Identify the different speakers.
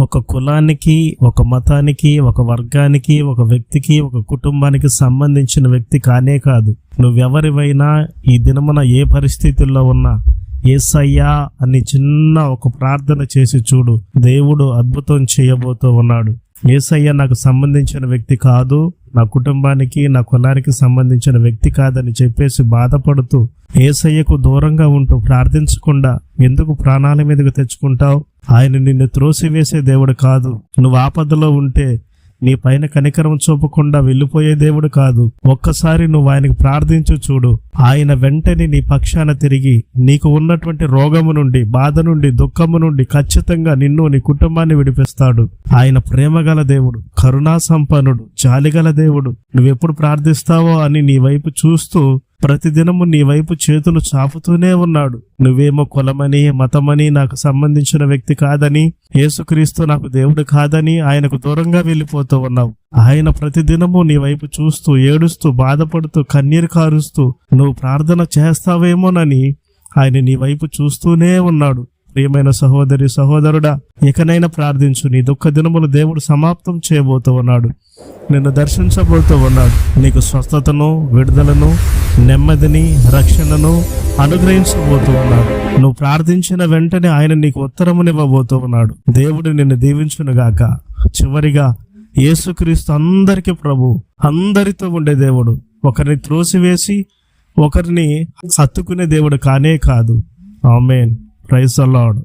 Speaker 1: ఒక కులానికి, ఒక మతానికి, ఒక వర్గానికి, ఒక వ్యక్తికి, ఒక కుటుంబానికి సంబంధించిన వ్యక్తి కానే కాదు. నువ్వెవరివైనా ఈ దినమున ఏ పరిస్థితుల్లో ఉన్నా యేసయ్యా అని చిన్న ఒక ప్రార్థన చేసి చూడు, దేవుడు అద్భుతం చేయబోతూ ఉన్నాడు. యేసయ్య నాకు సంబంధించిన వ్యక్తి కాదు, నా కుటుంబానికి, నా కులానికి సంబంధించిన వ్యక్తి కాదని చెప్పేసి బాధపడుతూ యేసయ్యకు దూరంగా ఉంటూ ప్రార్థించకుండా ఎందుకు ప్రాణాల మీదకు తెచ్చుకుంటావు? ఆయన నిన్ను త్రోసివేసే దేవుడు కాదు. నువ్వు ఆపదలో ఉంటే నీ పైన కనికరం చూపకుండా వెళ్ళిపోయే దేవుడు కాదు. ఒక్కసారి నువ్వు ఆయనకు ప్రార్థించు చూడు, ఆయన వెంటనే నీ పక్షాన తిరిగి నీకు ఉన్నటువంటి రోగము నుండి, బాధ నుండి, దుఃఖము నుండి ఖచ్చితంగా నిన్ను, నీ కుటుంబాన్ని విడిపిస్తాడు. ఆయన ప్రేమగల దేవుడు, కరుణా సంపన్నుడు, జాలిగల దేవుడు. నువ్వెప్పుడు ప్రార్థిస్తావో అని నీ వైపు చూస్తూ ప్రతిదినము నీ వైపు చేతులు చాపుతూనే ఉన్నాడు. నువ్వేమో కులమని, మతమని, నాకు సంబంధించిన వ్యక్తి కాదని, యేసుక్రీస్తు నాకు దేవుడు కాదని ఆయనకు దూరంగా వెళ్ళిపోతూ ఉన్నావు. ఆయన ప్రతిదినము నీ వైపు చూస్తూ, ఏడుస్తూ, బాధపడుతూ, కన్నీరు కారుస్తూ నువ్వు ప్రార్థన చేస్తావేమోనని ఆయన నీ వైపు చూస్తూనే ఉన్నాడు. ప్రియమైన సహోదరి, సహోదరుడా, ఇకనైనా ప్రార్థించు. నీ దుఃఖ దినములు దేవుడు సమాప్తం చేయబోతూ ఉన్నాడు. నిన్ను దర్శించబోతూ ఉన్నాడు. నీకు స్వస్థతను, విడుదలను, నెమ్మదిని, రక్షణను అనుగ్రహించబోతూ ఉన్నాడు. నువ్వు ప్రార్థించిన వెంటనే ఆయన నీకు ఉత్తరమునివ్వబోతూ ఉన్నాడు. దేవుడు నిన్ను దీవించునుగాక. చివరిగా యేసుక్రీస్తు అందరికీ ప్రభు, అందరితో ఉండే దేవుడు. ఒకరిని త్రోసివేసి ఒకరిని హత్తుకునే దేవుడు కానే కాదు. ఆమేన్. Praise the lord.